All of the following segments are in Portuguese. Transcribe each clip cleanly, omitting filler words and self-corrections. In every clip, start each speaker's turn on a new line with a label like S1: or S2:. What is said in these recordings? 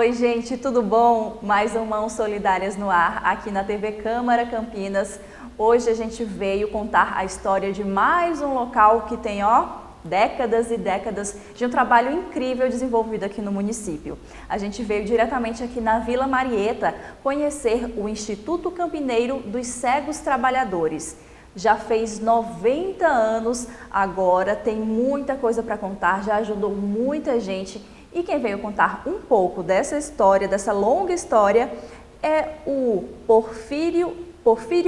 S1: Oi, gente, tudo bom? Mais um Mãos Solidárias no ar, aqui na TV Câmara Campinas. Hoje a gente veio contar a história de mais um local que tem, décadas e décadas de um trabalho incrível desenvolvido aqui no município. A gente veio diretamente aqui na Vila Marieta conhecer o Instituto Campineiro dos Cegos Trabalhadores. Já fez 90 anos, agora tem muita coisa para contar, já ajudou muita gente. E quem veio contar um pouco dessa história, dessa longa história, é o Porfírio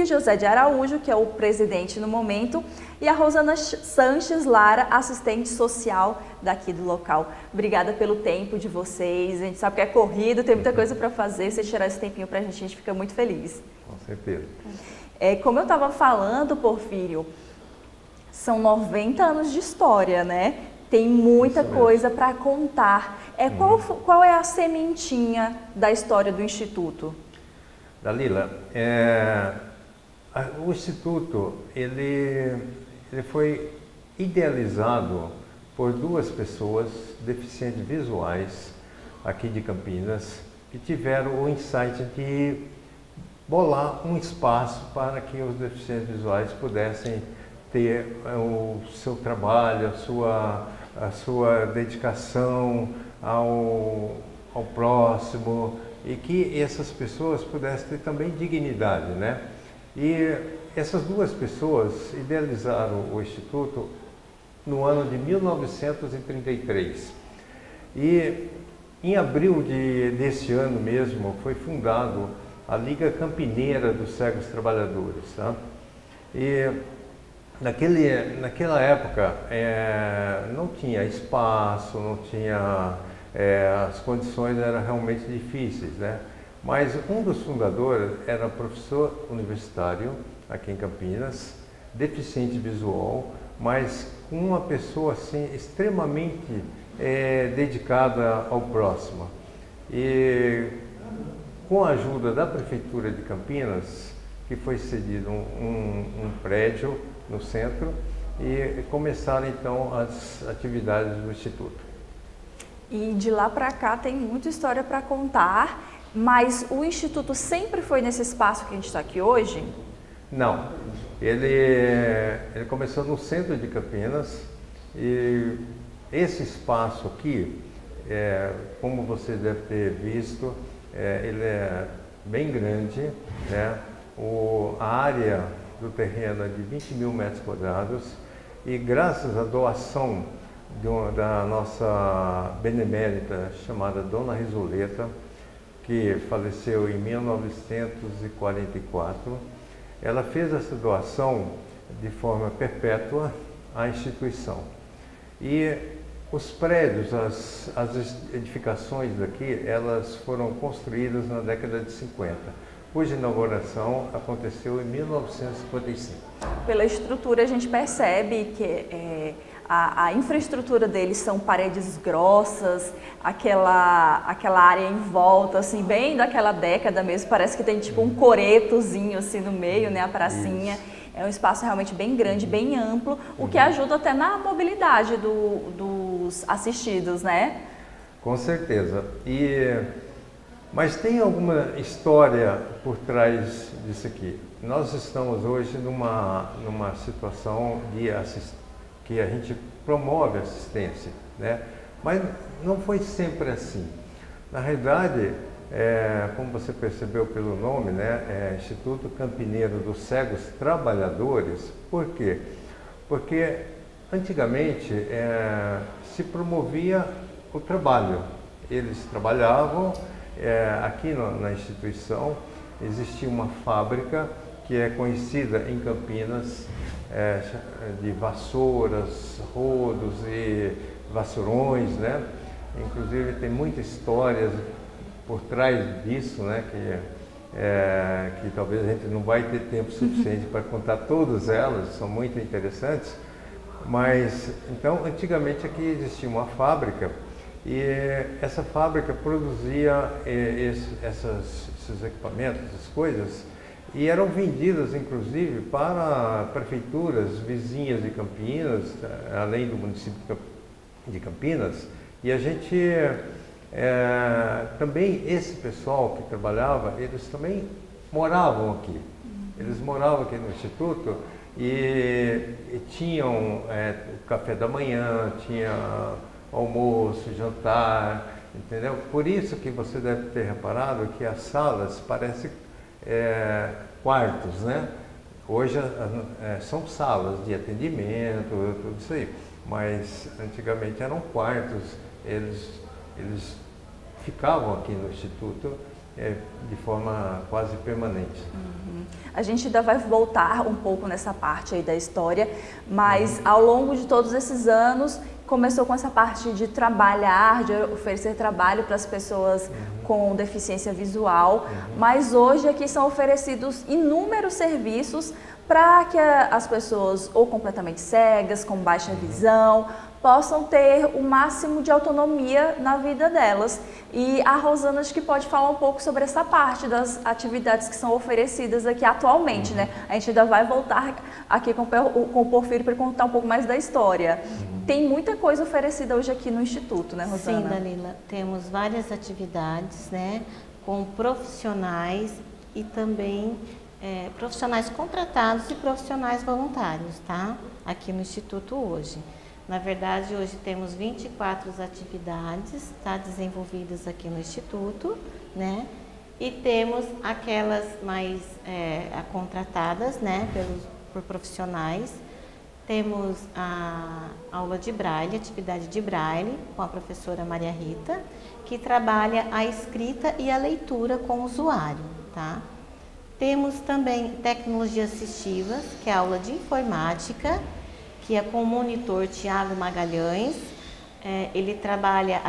S1: José de Araújo, que é o presidente no momento, e a Rosana Sanches Lara, assistente social daqui do local. Obrigada pelo tempo de vocês, a gente sabe que é corrido, tem muita coisa para fazer, se tirar esse tempinho para a gente fica muito feliz.
S2: Com certeza.
S1: Como eu estava falando, Porfírio, são 90 anos de história, né? Tem muita coisa para contar. Qual é a sementinha da história do Instituto?
S2: Dalila, o Instituto ele foi idealizado por duas pessoas deficientes visuais aqui de Campinas que tiveram o insight de bolar um espaço para que os deficientes visuais pudessem ter o seu trabalho, a sua dedicação ao próximo e que essas pessoas pudessem ter também dignidade, né? E essas duas pessoas idealizaram o Instituto no ano de 1933 e em abril desse ano mesmo foi fundado a Liga Campineira dos Cegos Trabalhadores, tá? E naquela época não tinha espaço, não tinha, as condições eram realmente difíceis, né? Mas um dos fundadores era professor universitário aqui em Campinas, deficiente visual, mas com uma pessoa assim extremamente dedicada ao próximo. E com a ajuda da Prefeitura de Campinas, que foi cedido um prédio no centro e começaram então as atividades do Instituto.
S1: E de lá para cá tem muita história para contar, mas o Instituto sempre foi nesse espaço que a gente está aqui hoje?
S2: Não, ele começou no centro de Campinas e esse espaço aqui, como você deve ter visto, ele é bem grande, né? A área do terreno é de 20 mil metros quadrados e graças à doação da nossa benemérita chamada Dona Risoleta, que faleceu em 1944, ela fez essa doação de forma perpétua à instituição. E os prédios, as edificações daqui, elas foram construídas na década de 50. Cuja inauguração aconteceu em 1955.
S1: Pela estrutura a gente percebe que a infraestrutura deles são paredes grossas, aquela área em volta, assim, bem daquela década mesmo, parece que tem tipo um coretozinho assim no meio, né, a pracinha. Isso. É um espaço realmente bem grande, bem amplo, o que ajuda até na mobilidade dos assistidos, né?
S2: Com certeza. Mas tem alguma história por trás disso aqui. Nós estamos hoje numa situação que a gente promove assistência, né? Mas não foi sempre assim. Na realidade, como você percebeu pelo nome, né, Instituto Campineiro dos Cegos Trabalhadores. Por quê? Porque antigamente se promovia o trabalho. Eles trabalhavam. Aqui na instituição existia uma fábrica que é conhecida em Campinas de vassouras, rodos e vassourões, né? Inclusive tem muitas histórias por trás disso, né? Que talvez a gente não vai ter tempo suficiente para contar todas elas, são muito interessantes. Mas então antigamente aqui existia uma fábrica. E essa fábrica produzia esses equipamentos, essas coisas, e eram vendidas inclusive para prefeituras vizinhas de Campinas, além do município de Campinas, e a gente também esse pessoal que trabalhava, eles também moravam aqui. Eles moravam aqui no Instituto e tinham o café da manhã, tinha almoço, jantar, entendeu? Por isso que você deve ter reparado que as salas parecem quartos, né? Hoje são salas de atendimento, tudo isso aí, mas antigamente eram quartos, eles ficavam aqui no Instituto de forma quase permanente.
S1: A gente ainda vai voltar um pouco nessa parte aí da história, mas ao longo de todos esses anos, começou com essa parte de trabalhar, de oferecer trabalho para as pessoas com deficiência visual, mas hoje aqui são oferecidos inúmeros serviços para que as pessoas ou completamente cegas, com baixa visão, possam ter o máximo de autonomia na vida delas. E a Rosana acho que pode falar um pouco sobre essa parte das atividades que são oferecidas aqui atualmente, né? A gente ainda vai voltar aqui com o Porfírio para contar um pouco mais da história. Tem muita coisa oferecida hoje aqui no Instituto, né, Rosana?
S3: Sim, Dalila, temos várias atividades, né, com profissionais e também profissionais contratados e profissionais voluntários, tá? Aqui no Instituto hoje. Na verdade, hoje temos 24 atividades, tá, desenvolvidas aqui no Instituto, né? E temos aquelas mais contratadas, né, por profissionais. Temos a aula de braille, atividade de braille, com a professora Maria Rita, que trabalha a escrita e a leitura com o usuário, tá? Temos também tecnologias assistivas, que é a aula de informática, que é com o monitor Tiago Magalhães. Ele trabalha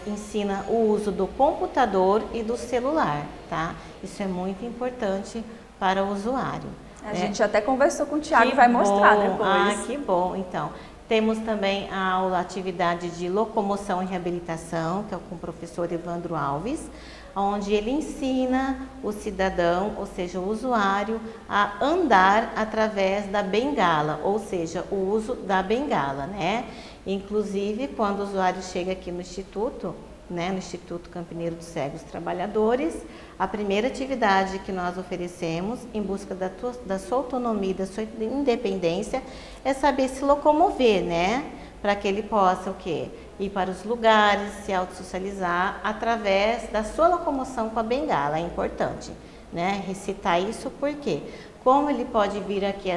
S3: ensina o uso do computador e do celular, tá? Isso é muito importante para o usuário.
S1: A gente até conversou com o Tiago e vai mostrar depois.
S3: Ah, que bom. Então, temos também a atividade de locomoção e reabilitação, que é com o professor Evandro Alves, onde ele ensina o cidadão, ou seja, o usuário, a andar através da bengala, ou seja, o uso da bengala, né? Inclusive, quando o usuário chega aqui no Instituto, né, no Instituto Campineiro dos Cegos Trabalhadores, a primeira atividade que nós oferecemos em busca da sua autonomia, da sua independência, é saber se locomover, né? Para que ele possa o quê? Ir para os lugares, se autossocializar através da sua locomoção com a bengala. É importante, né? Recitar isso porque, como ele pode vir aqui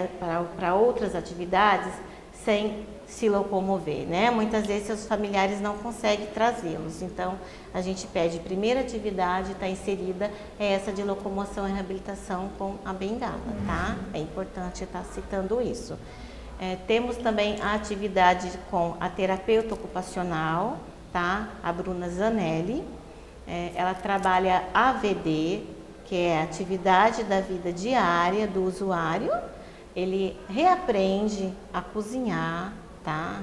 S3: para outras atividades sem se locomover, né? Muitas vezes seus familiares não conseguem trazê-los. Então, a gente pede, primeira atividade está inserida essa de locomoção e reabilitação com a bengala, tá? É importante estar citando isso. Temos também a atividade com a terapeuta ocupacional, tá? A Bruna Zanelli. Ela trabalha AVD, que é a atividade da vida diária do usuário. Ele reaprende a cozinhar, tá?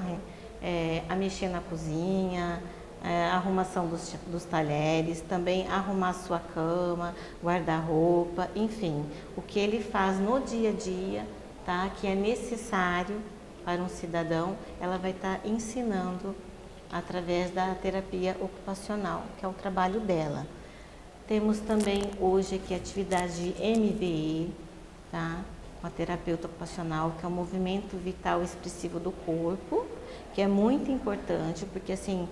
S3: A mexer na cozinha, a arrumação dos talheres, também arrumar sua cama, guarda-roupa, enfim, o que ele faz no dia a dia, tá? Que é necessário para um cidadão, ela vai estar ensinando através da terapia ocupacional, que é o trabalho dela. Temos também hoje aqui a atividade de MVE, tá? Com a terapeuta ocupacional, que é o movimento vital expressivo do corpo, que é muito importante, porque assim,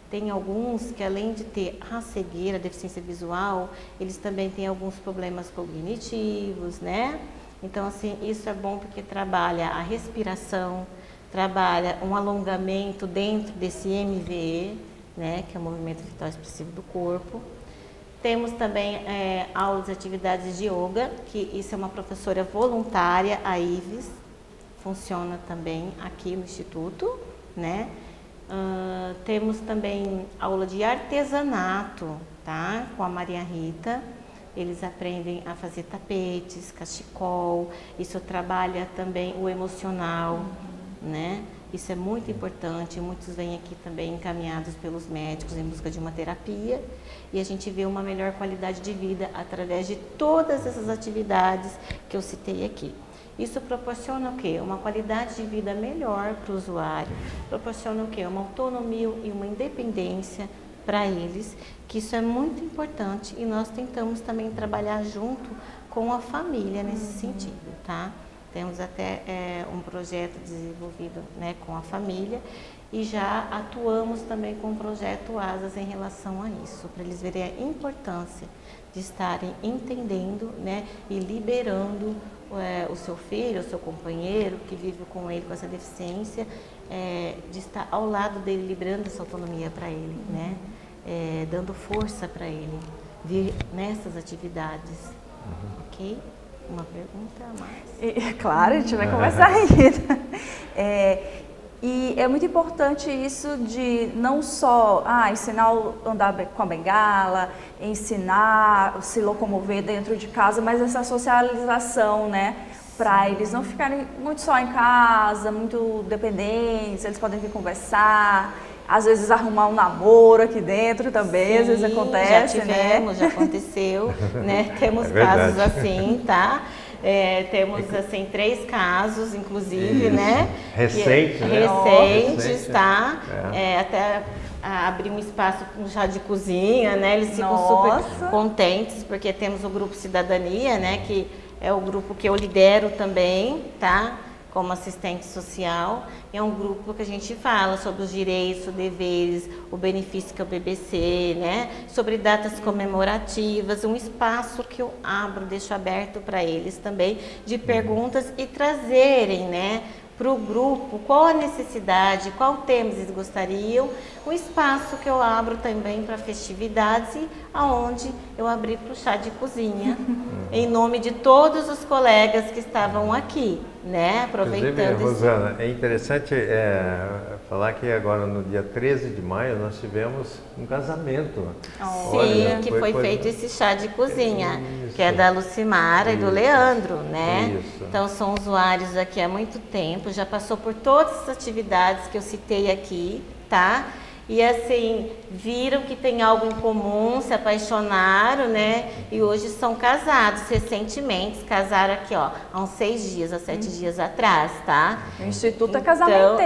S3: tem alguns que além de ter a cegueira, a deficiência visual, eles também têm alguns problemas cognitivos, né? Então assim, isso é bom porque trabalha a respiração, trabalha um alongamento dentro desse MVE, né? Que é o movimento vital expressivo do corpo. Temos também aulas, atividades de yoga, que isso é uma professora voluntária, a Ives, funciona também aqui no Instituto, né? Temos também aula de artesanato, tá? Com a Maria Rita. Eles aprendem a fazer tapetes, cachecol, isso trabalha também o emocional, né? Isso é muito importante, muitos vêm aqui também encaminhados pelos médicos em busca de uma terapia e a gente vê uma melhor qualidade de vida através de todas essas atividades que eu citei aqui. Isso proporciona o quê? Uma qualidade de vida melhor para o usuário, proporciona o quê? Uma autonomia e uma independência para eles, que isso é muito importante, e nós tentamos também trabalhar junto com a família nesse sentido, tá? Temos até um projeto desenvolvido, né, com a família, e já atuamos também com o projeto Asas em relação a isso, para eles verem a importância de estarem entendendo, né, e liberando o seu filho, o seu companheiro que vive com ele com essa deficiência, de estar ao lado dele, liberando essa autonomia para ele, né, dando força para ele vir nessas atividades, ok? Uma pergunta a mais?
S1: Claro, a gente vai conversar ainda. E é muito importante isso de não só ensinar a andar com a bengala, ensinar a se locomover dentro de casa, mas essa socialização, né? Para eles não ficarem muito só em casa, muito dependentes, eles podem vir conversar, às vezes arrumar um namoro aqui dentro também, às vezes acontece,
S3: já tivemos, já aconteceu, né? Temos casos assim, tá? Temos assim 3 casos, inclusive, né?
S2: Recentes,
S3: Recentes, tá? Até abrir um espaço com chá de cozinha, né? Eles ficam super contentes, porque temos o grupo Cidadania, né? Que é o grupo que eu lidero também, tá? Como assistente social. É um grupo que a gente fala sobre os direitos, os deveres, o benefício que é o BBC, né? Sobre datas comemorativas, um espaço que eu abro, deixo aberto para eles também, de perguntas e trazerem, né, para o grupo qual a necessidade, qual tema eles gostariam, um espaço que eu abro também para festividades e aonde eu abri para o chá de cozinha, em nome de todos os colegas que estavam aqui, né, aproveitando.
S2: Rosana, é interessante falar que agora no dia 13 de maio nós tivemos um casamento.
S3: Sim, que foi feito esse chá de cozinha, que é da Lucimara e do Leandro, né? Então são usuários aqui há muito tempo, já passou por todas as atividades que eu citei aqui, tá? E assim, viram que tem algo em comum, se apaixonaram, né? E hoje são casados, recentemente, casaram aqui, ó, há uns 6 dias, há 7 dias atrás, tá?
S1: O Instituto é casamenteiro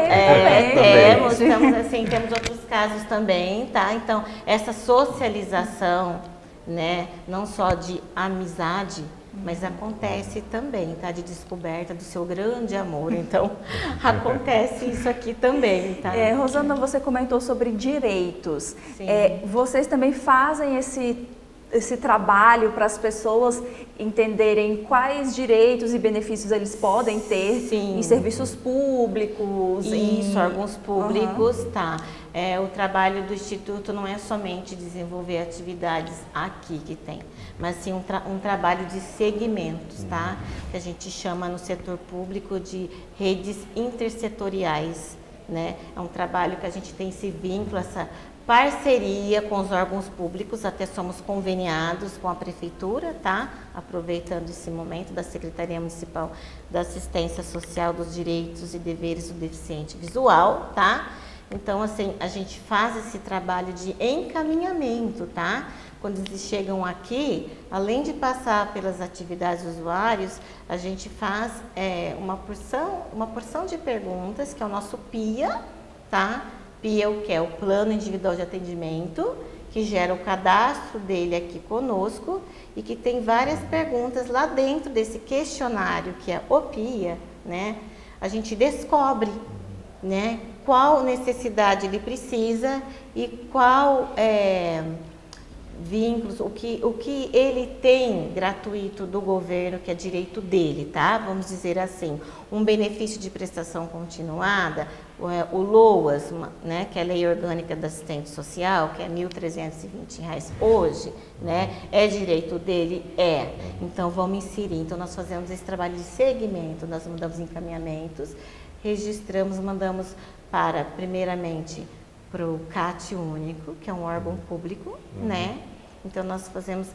S1: também.
S3: Temos outros casos também, tá? Então, essa socialização, né, não só de amizade, mas acontece também, tá? De descoberta do seu grande amor. Então, acontece isso aqui também, tá?
S1: Rosana, você comentou sobre direitos. Vocês também fazem esse trabalho para as pessoas entenderem quais direitos e benefícios eles podem ter em serviços públicos?
S3: Isso, órgãos públicos, tá? O trabalho do Instituto não é somente desenvolver atividades aqui que tem, mas sim um trabalho de segmentos, tá? Que a gente chama no setor público de redes intersetoriais, né? É um trabalho que a gente tem esse vínculo, essa parceria com os órgãos públicos, até somos conveniados com a Prefeitura, tá? Aproveitando esse momento da Secretaria Municipal da Assistência Social dos Direitos e Deveres do Deficiente Visual, tá? Então, assim, a gente faz esse trabalho de encaminhamento, tá? Quando eles chegam aqui, além de passar pelas atividades dos usuários, a gente faz uma porção de perguntas, que é o nosso PIA, tá? PIA o que é o Plano Individual de Atendimento, que gera o cadastro dele aqui conosco e que tem várias perguntas lá dentro desse questionário, que é o PIA, né? A gente descobre, né, qual necessidade ele precisa e qual vínculos, o que ele tem gratuito do governo, que é direito dele, tá? Vamos dizer assim, um benefício de prestação continuada, o LOAS, né, que é a Lei Orgânica da Assistência Social, que é R$ 1.320 hoje, né? É direito dele? É. Então, vamos inserir. Então, nós fazemos esse trabalho de segmento, nós mandamos encaminhamentos, registramos, mandamos para, primeiramente, para o CAT único, que é um órgão público, né? Então, nós fazemos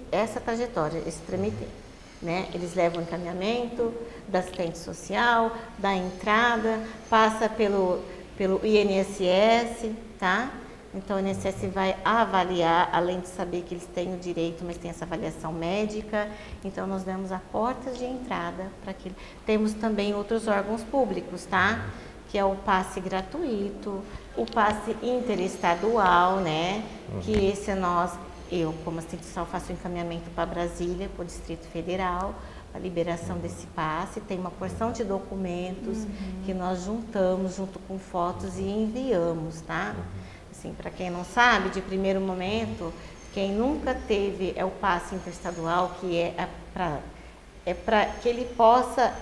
S3: essa trajetória, esse trâmite, né? Eles levam o encaminhamento da assistente social, da entrada, passa pelo INSS, tá? Então, o INSS vai avaliar, além de saber que eles têm o direito, mas tem essa avaliação médica. Então, nós damos a porta de entrada para aquilo. Temos também outros órgãos públicos, tá? Que é o passe gratuito, o passe interestadual, né? Que esse eu como assistente social faço o encaminhamento para Brasília, para o Distrito Federal, a liberação desse passe. Tem uma porção de documentos que nós juntamos junto com fotos e enviamos, tá? Assim, para quem não sabe, de primeiro momento, quem nunca teve o passe interestadual, que é para que ele possa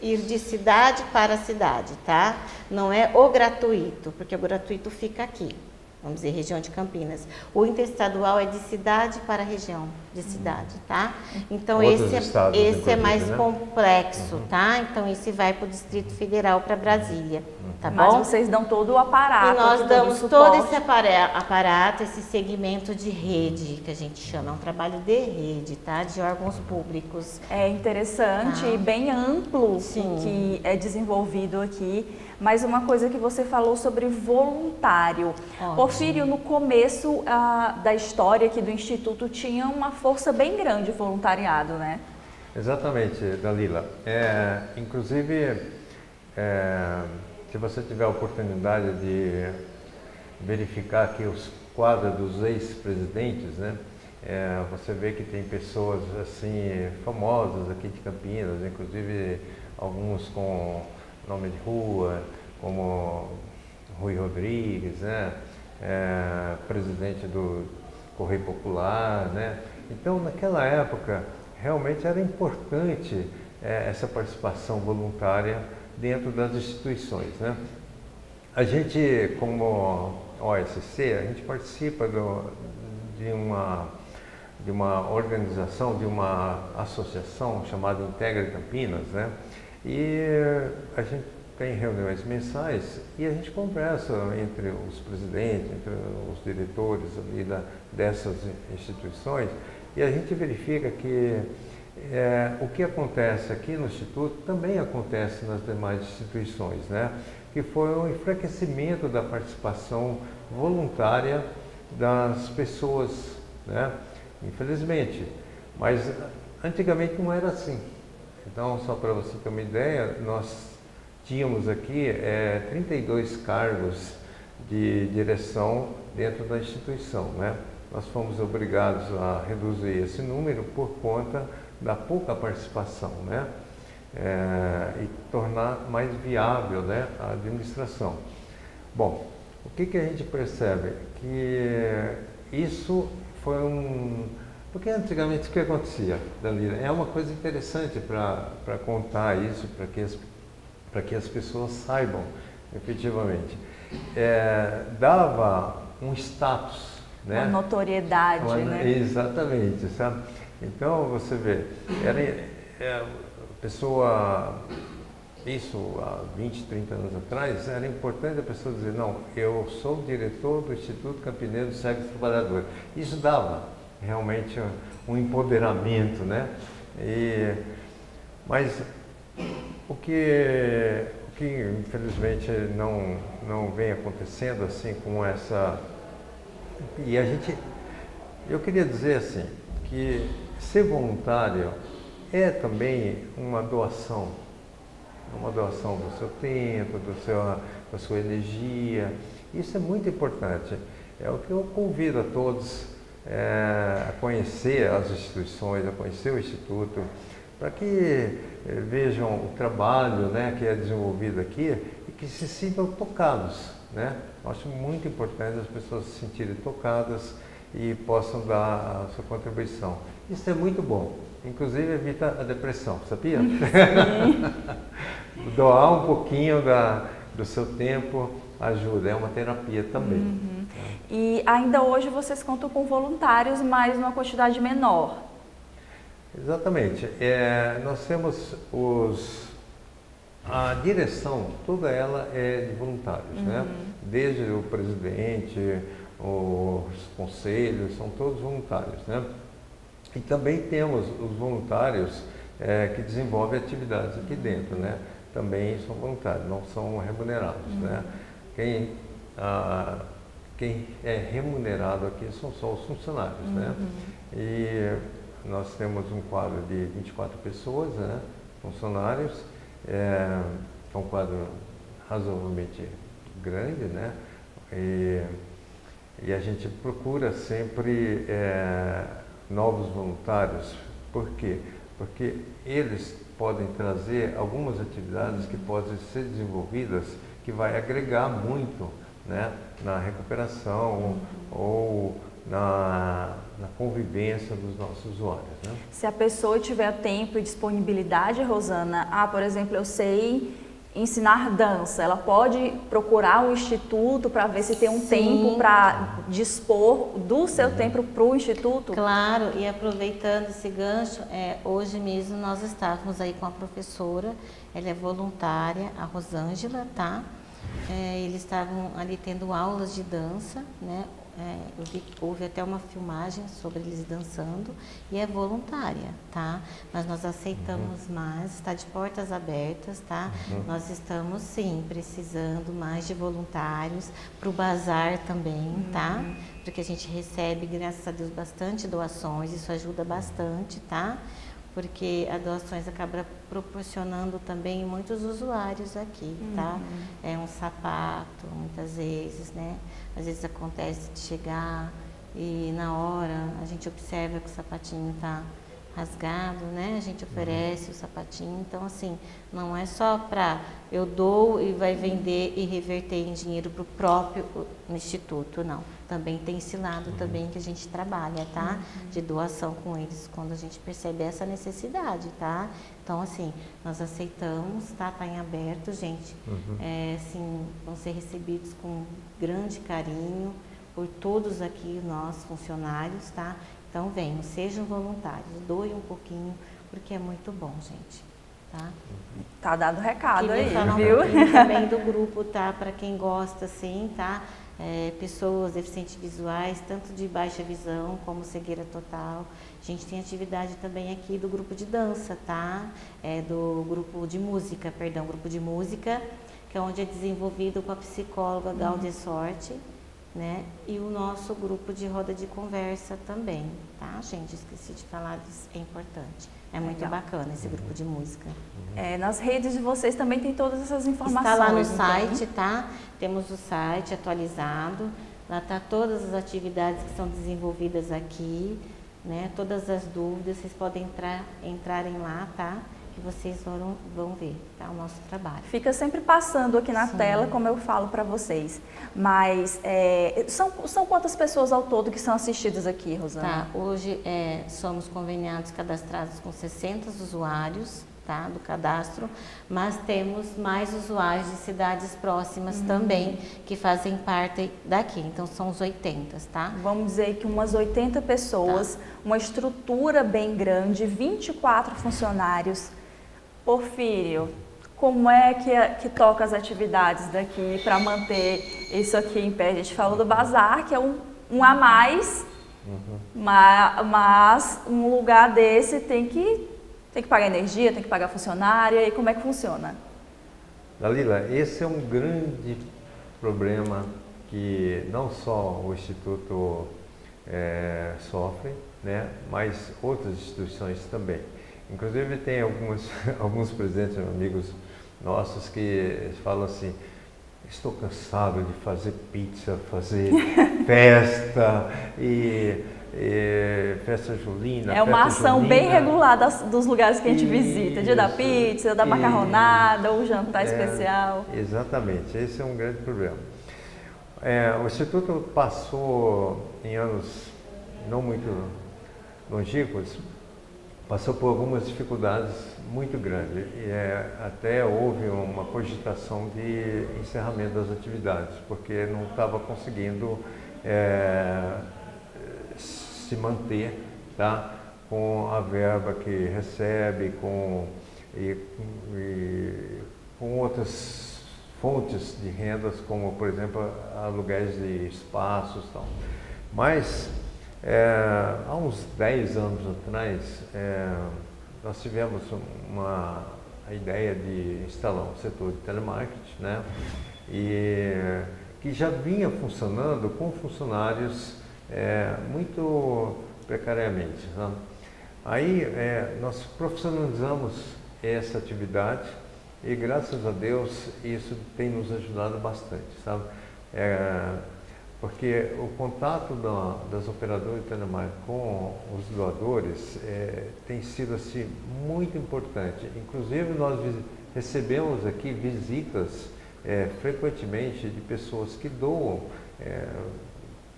S3: ir de cidade para cidade, tá? Não é o gratuito, porque o gratuito fica aqui, vamos dizer, região de Campinas. O interestadual é de cidade para região de cidade, tá? Então, esse é mais complexo, tá? Então, esse vai para o Distrito Federal, para Brasília, tá bom?
S1: Mas vocês dão todo o aparato.
S3: E nós damos todo esse aparato, esse segmento de rede, que a gente chama, é um trabalho de rede, tá? De órgãos públicos.
S1: É interessante e bem amplo o que é desenvolvido aqui. Mas uma coisa que você falou sobre voluntário. Porfírio, no começo da história aqui do Instituto, tinha uma força bem grande o voluntariado, né?
S2: Exatamente, Dalila. Inclusive, se você tiver a oportunidade de verificar aqui os quadros dos ex-presidentes, né? Você vê que tem pessoas assim famosas aqui de Campinas, inclusive alguns com nome de rua, como Rui Rodrigues, né? Presidente do Correio Popular, né? Então, naquela época, realmente era importante essa participação voluntária dentro das instituições, né? A gente, como OSC, a gente participa de uma organização, de uma associação chamada Integra Campinas, né? E a gente tem reuniões mensais e a gente conversa entre os presidentes, entre os diretores ali dessas instituições, e a gente verifica que o que acontece aqui no Instituto também acontece nas demais instituições, né? Que foi um enfraquecimento da participação voluntária das pessoas, né? Infelizmente, mas antigamente não era assim. Então, só para você ter uma ideia, nós tínhamos aqui 32 cargos de direção dentro da instituição, né? Nós fomos obrigados a reduzir esse número por conta da pouca participação, né? E tornar mais viável, né, a administração. Bom, o que a gente percebe? Que isso foi porque antigamente o que acontecia, Dalila? É uma coisa interessante para contar isso, para que as pessoas saibam efetivamente. Dava um status, né?
S1: Uma notoriedade, né?
S2: Exatamente, sabe? Então, você vê, a pessoa, isso há 20, 30 anos atrás, era importante a pessoa dizer, não, eu sou o diretor do Instituto Campinense do Sexo Trabalhador. Isso dava realmente um empoderamento, né? Mas o que infelizmente não vem acontecendo assim com essa... E eu queria dizer assim, que ser voluntário é também uma doação do seu tempo, da sua energia. Isso é muito importante. É o que eu convido a todos a conhecer as instituições, a conhecer o Instituto, para que vejam o trabalho, né, que é desenvolvido aqui e que se sintam tocados, né? Eu acho muito importante as pessoas se sentirem tocadas e possam dar a sua contribuição. Isso é muito bom, inclusive evita a depressão, sabia? Doar um pouquinho do seu tempo ajuda, é uma terapia também.
S1: E ainda hoje vocês contam com voluntários, mas numa quantidade menor.
S2: Exatamente. Nós temos a direção, toda ela é de voluntários, né? Desde o presidente, os conselhos, são todos voluntários, né? E também temos os voluntários que desenvolvem atividades aqui dentro, né? Também são voluntários, não são remunerados, né? quem é remunerado aqui são só os funcionários, né? E nós temos um quadro de 24 pessoas, né, funcionários, é um quadro razoavelmente grande, né? E a gente procura sempre novos voluntários. Por quê? Porque eles podem trazer algumas atividades que podem ser desenvolvidas que vai agregar muito, né, na recuperação ou na convivência dos nossos usuários, né?
S1: Se a pessoa tiver tempo e disponibilidade, Rosana, por exemplo, eu sei ensinar dança, ela pode procurar um instituto para ver se tem um tempo para dispor do seu tempo para o instituto?
S3: Claro, e aproveitando esse gancho, hoje mesmo nós estávamos aí com a professora, ela é voluntária, a Rosângela, tá? Eles estavam ali tendo aulas de dança, né? Eu vi que houve até uma filmagem sobre eles dançando e é voluntária, tá? Mas nós aceitamos mais, está de portas abertas, tá? Nós estamos, sim, precisando mais de voluntários para o bazar também, tá? Porque a gente recebe, graças a Deus, bastante doações, isso ajuda bastante, tá? Porque as doações acabam proporcionando também muitos usuários aqui, tá? É um sapato, muitas vezes, né? Às vezes acontece de chegar e na hora a gente observa que o sapatinho tá rasgado, né? A gente oferece o sapatinho, então assim, não é só para eu dou e vai vender e reverter em dinheiro para o próprio instituto, não. Também tem esse lado também que a gente trabalha, tá? De doação com eles, quando a gente percebe essa necessidade, tá? Então, assim, nós aceitamos, tá? Tá em aberto, gente. Assim, vão ser recebidos com grande carinho por todos aqui, nós, funcionários, tá? Então, venham, sejam voluntários, doem um pouquinho, porque é muito bom, gente, tá?
S1: Tá dado o recado aí,
S3: falar
S1: viu?
S3: Um pouquinho também do grupo, tá? Para quem gosta, assim, tá? Pessoas deficientes visuais, tanto de baixa visão como cegueira total. A gente tem atividade também aqui do grupo de dança, tá? Do grupo de música, grupo de música, que é onde é desenvolvido com a psicóloga Gáudia Sorte, né? E o nosso grupo de roda de conversa também, tá, gente? Esqueci de falar, isso é importante. É muito bacana esse grupo de música.
S1: Nas redes de vocês também tem todas essas informações.
S3: Está lá no site, tá? Temos o site atualizado, lá tá todas as atividades que são desenvolvidas aqui, né? Todas as dúvidas, vocês podem entrarem lá, tá? Que vocês vão ver, tá? O nosso trabalho.
S1: Fica sempre passando aqui na tela, como eu falo para vocês. Mas são quantas pessoas ao todo que são assistidas aqui, Rosana?
S3: Tá, hoje somos conveniados, cadastrados com 60 usuários, tá? Do cadastro, mas temos mais usuários de cidades próximas também, que fazem parte daqui, então são os 80, tá?
S1: Vamos dizer que umas 80 pessoas, uma estrutura bem grande, 24 funcionários. Porfírio, como é que toca as atividades daqui para manter isso aqui em pé? A gente falou do bazar, que é um a mais, mas um lugar desse tem que pagar energia, tem que pagar funcionário, e como é que funciona?
S2: Dalila, esse é um grande problema que não só o Instituto sofre, né, mas outras instituições também. Inclusive tem alguns presidentes, amigos nossos, que falam assim: estou cansado de fazer pizza, fazer festa e festa julina.
S1: É uma ação bem regulada dos lugares que a gente visita, dia da pizza, da macarronada, ou jantar especial.
S2: Exatamente, esse é um grande problema. O Instituto passou, em anos não muito longínquos, passou por algumas dificuldades muito grandes e até houve uma cogitação de encerramento das atividades, porque não estava conseguindo se manter, tá, com a verba que recebe, com outras fontes de rendas, como, por exemplo, aluguéis de espaços e tal. Mas há uns 10 anos atrás, nós tivemos a ideia de instalar um setor de telemarketing, né? E que já vinha funcionando com funcionários muito precariamente. Sabe? Aí nós profissionalizamos essa atividade e, graças a Deus, isso tem nos ajudado bastante, sabe? Porque o contato das operadoras de telemarketing com os doadores tem sido assim, muito importante. Inclusive, nós recebemos aqui visitas frequentemente de pessoas que doam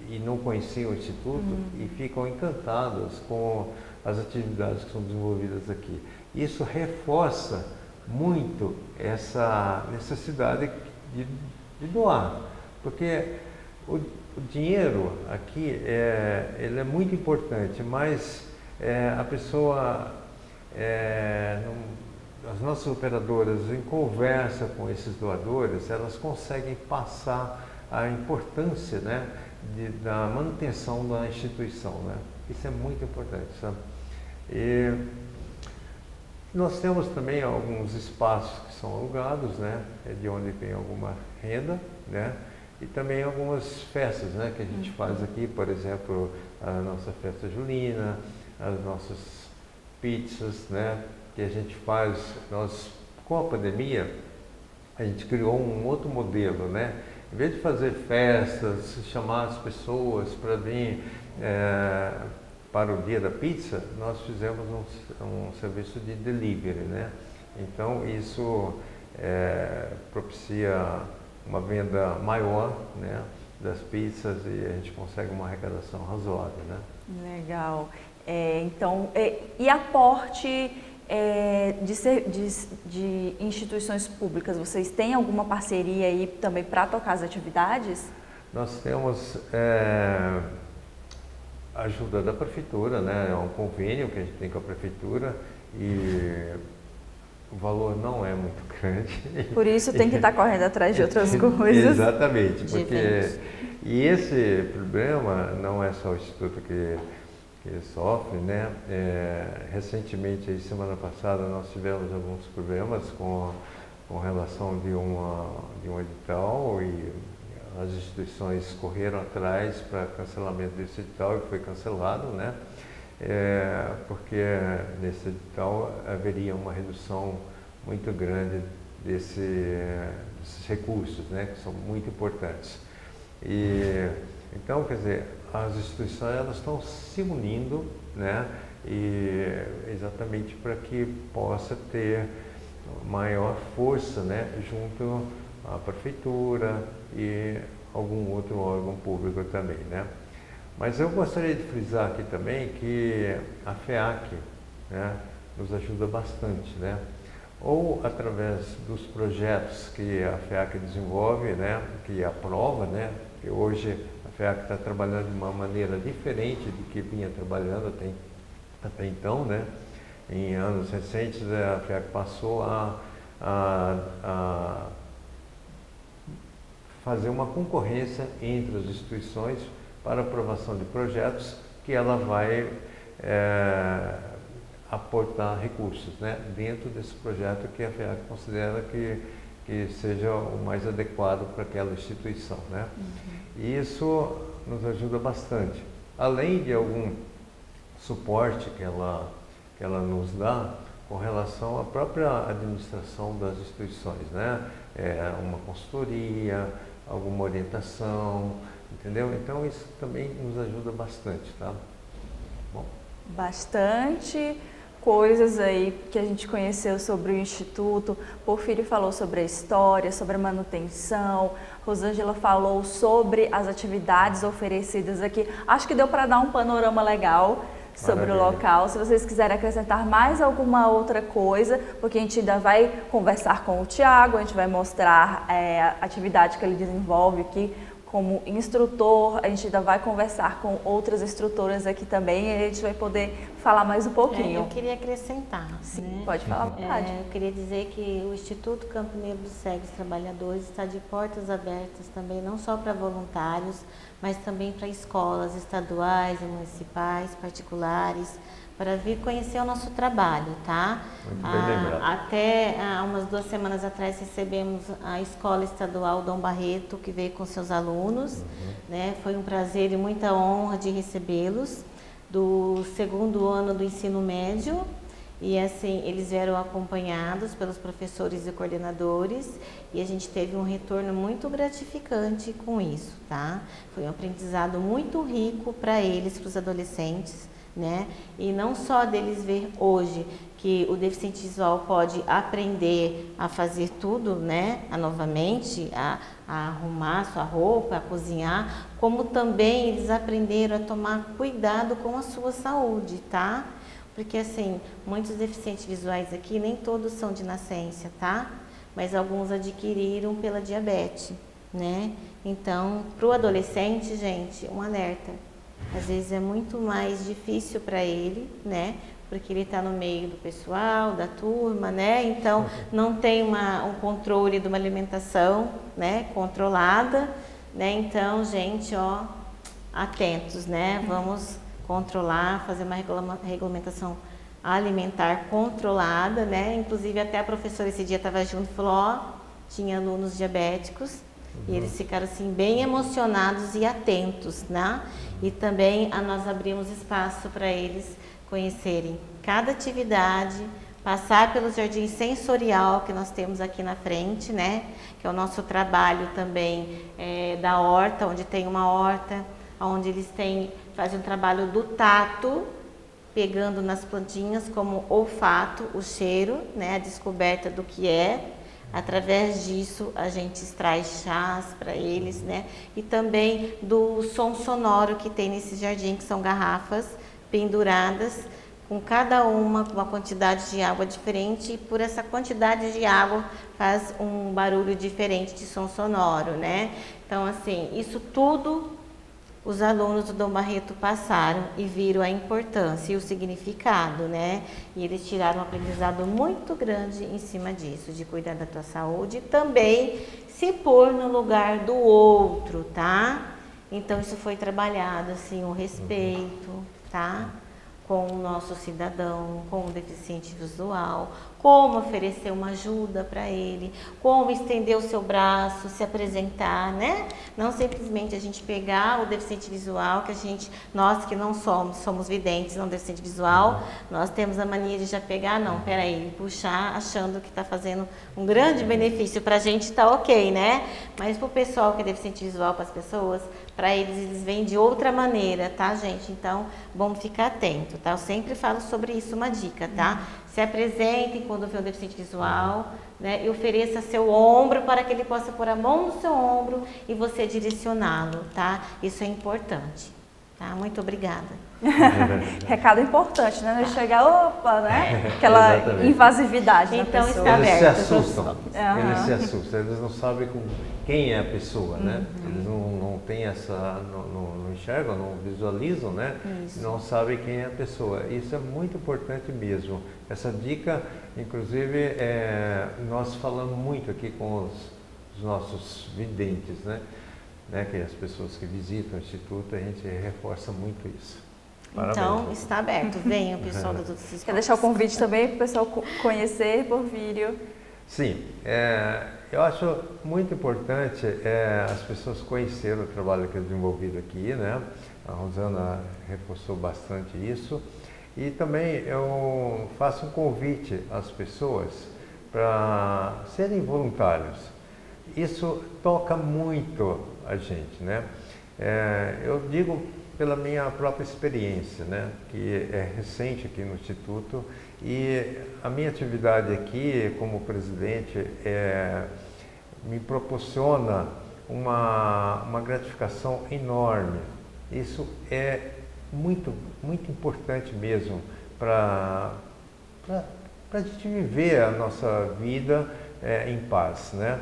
S2: e não conheciam o Instituto e ficam encantadas com as atividades que são desenvolvidas aqui. Isso reforça muito essa necessidade de doar, porque o dinheiro aqui ele é muito importante, mas a pessoa, as nossas operadoras, em conversa com esses doadores, elas conseguem passar a importância, né, da manutenção da instituição, né? Isso é muito importante, sabe? E nós temos também alguns espaços que são alugados, né, de onde tem alguma renda, né, e também algumas festas, né, que a gente faz aqui, por exemplo, a nossa festa julina, as nossas pizzas, né, que a gente faz. Nós, com a pandemia, a gente criou um outro modelo, né? Em vez de fazer festas, chamar as pessoas para vir para o dia da pizza, nós fizemos um serviço de delivery, né? Então isso propicia uma venda maior, né, das pizzas, e a gente consegue uma arrecadação razoável, né?
S1: Legal. Então, e aporte de instituições públicas, vocês têm alguma parceria aí também para tocar as atividades?
S2: Nós temos ajuda da prefeitura, né? É um convênio que a gente tem com a prefeitura e o valor não é muito grande.
S1: Por isso tem que estar correndo atrás de outras coisas.
S2: Exatamente, porque e esse problema não é só o Instituto que sofre, né? Recentemente, aí, semana passada, nós tivemos alguns problemas com relação de um edital, e as instituições correram atrás para cancelamento desse edital, e foi cancelado, né? Porque nesse edital haveria uma redução muito grande desses recursos, né? Que são muito importantes. E então, quer dizer, as instituições, elas estão se unindo, né, e exatamente para que possa ter maior força, né, junto à prefeitura e algum outro órgão público também, né. Mas eu gostaria de frisar aqui também que a FEAC, né, nos ajuda bastante, né, ou através dos projetos que a FEAC desenvolve, né, que aprova, né, que hoje a FEAC está trabalhando de uma maneira diferente do que vinha trabalhando até então, né? Em anos recentes, a FEAC passou a fazer uma concorrência entre as instituições para aprovação de projetos que ela vai aportar recursos, né? Dentro desse projeto que a FEAC considera que seja o mais adequado para aquela instituição, né? E isso nos ajuda bastante. Além de algum suporte que ela nos dá com relação à própria administração das instituições, né? Uma consultoria, alguma orientação, entendeu? Então isso também nos ajuda bastante, tá? Bom.
S1: Bastante coisas aí que a gente conheceu sobre o Instituto. Porfírio falou sobre a história, sobre a manutenção, Rosângela falou sobre as atividades oferecidas aqui. Acho que deu para dar um panorama legal sobre o local. Se vocês quiserem acrescentar mais alguma outra coisa, porque a gente ainda vai conversar com o Tiago, a gente vai mostrar a atividade que ele desenvolve aqui como instrutor, a gente ainda vai conversar com outras instrutoras aqui também e a gente vai poder falar mais um pouquinho.
S3: Eu queria acrescentar.
S1: Sim,
S3: né?
S1: pode falar à vontade.
S3: Eu queria dizer que o Instituto Campo Negro segue os trabalhadores, está de portas abertas também, não só para voluntários, mas também para escolas estaduais e municipais, particulares, para vir conhecer o nosso trabalho, tá?
S2: Muito bem lembrado.
S3: Até umas 2 semanas atrás recebemos a Escola Estadual Dom Barreto, que veio com seus alunos, né? Foi um prazer e muita honra de recebê-los, do 2º ano do ensino médio, e assim, eles vieram acompanhados pelos professores e coordenadores, e a gente teve um retorno muito gratificante com isso, tá? Foi um aprendizado muito rico para eles, para os adolescentes, né? E não só deles ver hoje que o deficiente visual pode aprender a fazer tudo, né? Novamente, a arrumar sua roupa, a cozinhar, como também eles aprenderam a tomar cuidado com a sua saúde, tá? Porque assim, muitos deficientes visuais aqui, nem todos são de nascença, tá? Mas alguns adquiriram pela diabetes, né? Então, para o adolescente, gente, um alerta. Às vezes é muito mais difícil para ele, né? Porque ele está no meio do pessoal, da turma, né? Então, não tem um controle de uma alimentação, né? Controlada, né? Então, gente, ó, atentos, né? Vamos controlar, fazer uma regulamentação alimentar controlada, né? Inclusive, até a professora esse dia estava junto e falou, ó, tinha alunos diabéticos, e eles ficaram assim bem emocionados e atentos, né? E também nós abrimos espaço para eles conhecerem cada atividade, passar pelo jardim sensorial que nós temos aqui na frente, né? Que é o nosso trabalho também da horta, onde tem uma horta, onde eles fazem um trabalho do tato, pegando nas plantinhas como olfato, o cheiro, né? A descoberta do que é. Através disso, a gente extrai chás para eles, né? E também do som sonoro que tem nesse jardim, que são garrafas penduradas, com cada uma com uma quantidade de água diferente, e por essa quantidade de água faz um barulho diferente de som sonoro, né? Então, assim, isso tudo os alunos do Dom Barreto passaram e viram a importância e o significado, né? E eles tiraram um aprendizado muito grande em cima disso, de cuidar da tua saúde e também se pôr no lugar do outro, tá? Então, isso foi trabalhado, assim, o respeito, tá? Com o nosso cidadão, com o deficiente visual, como oferecer uma ajuda para ele, como estender o seu braço, se apresentar, né? Não simplesmente a gente pegar o deficiente visual, que nós que não somos videntes, não deficiente visual, nós temos a mania de já pegar, não, peraí, puxar, achando que está fazendo um grande benefício para a gente, está ok, né? Mas para o pessoal que é deficiente visual, para as pessoas, para eles vêm de outra maneira, tá, gente? Então, vamos ficar atento, tá? Eu sempre falo sobre isso, uma dica, tá? Se apresentem quando vê um deficiente visual, né? E ofereça seu ombro para que ele possa pôr a mão no seu ombro e você direcioná-lo, tá? Isso é importante, tá? Muito obrigada.
S1: Recado importante, né? Não chegar, opa, né? Aquela invasividade na
S3: então,
S1: pessoa.
S3: está aberto.
S2: Eles se assustam, eles se assustam, eles não sabem quem é a pessoa, né? Eles não têm essa, não enxergam, não visualizam, né? Isso. Não sabem quem é a pessoa. Isso é muito importante mesmo. Essa dica, inclusive, nós falamos muito aqui com os nossos videntes, né? Que as pessoas que visitam o Instituto, a gente reforça muito isso. Parabéns.
S3: Então, está aberto. Venham, pessoal do Tudo.
S1: Quer deixar o convite também para o pessoal conhecer Porfírio?
S2: Sim, eu acho muito importante as pessoas conhecerem o trabalho que é desenvolvido aqui, né? A Rosana reforçou bastante isso. E também eu faço um convite às pessoas para serem voluntários. Isso toca muito a gente, né? Eu digo pela minha própria experiência, né, que é recente aqui no Instituto, e a minha atividade aqui como presidente me proporciona uma gratificação enorme. Isso é muito, muito importante mesmo para a gente viver a nossa vida em paz, né?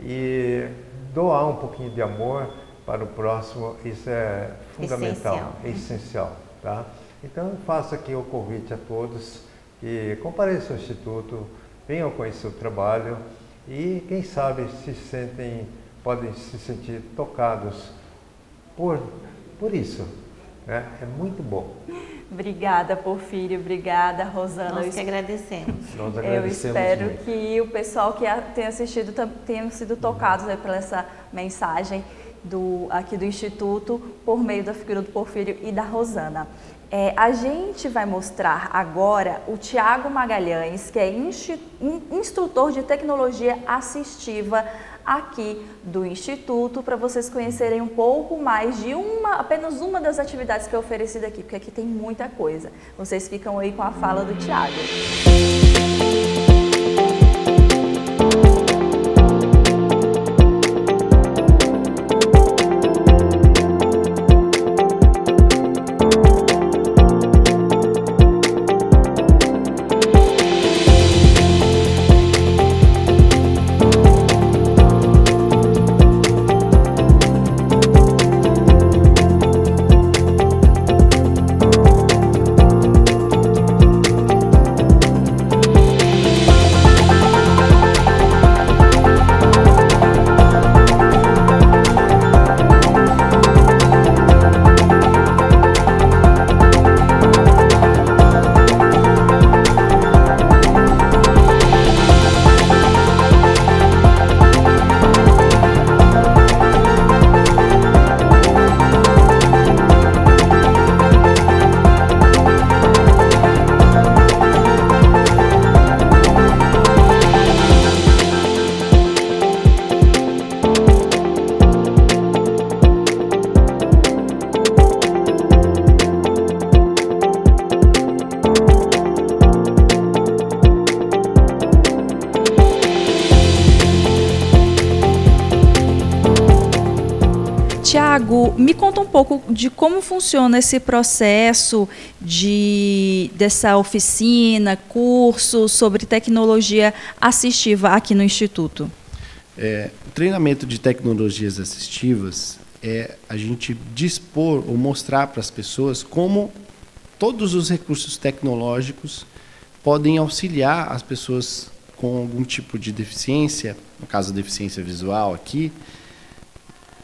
S2: E doar um pouquinho de amor para o próximo, isso é fundamental, é essencial, tá? Então, eu faço aqui o convite a todos que compareçam ao Instituto, venham conhecer o trabalho e, quem sabe, podem se sentir tocados por isso. É muito bom.
S1: Obrigada, Porfírio. Obrigada, Rosana.
S3: Nós que agradecemos.
S2: Nós
S1: Eu
S2: agradecemos
S1: espero
S2: muito.
S1: que o pessoal que tenha assistido tenham sido tocados aí por essa mensagem aqui do Instituto, por meio da figura do Porfírio e da Rosana. A gente vai mostrar agora o Tiago Magalhães, que é instrutor de tecnologia assistiva aqui do Instituto, para vocês conhecerem um pouco mais de apenas uma das atividades que é oferecida aqui, porque aqui tem muita coisa. Vocês ficam aí com a fala do Tiago. Tiago, me conta um pouco de como funciona esse processo dessa oficina, curso sobre tecnologia assistiva aqui no Instituto.
S4: O treinamento de tecnologias assistivas é a gente dispor ou mostrar para as pessoas como todos os recursos tecnológicos podem auxiliar as pessoas com algum tipo de deficiência, no caso deficiência visual aqui,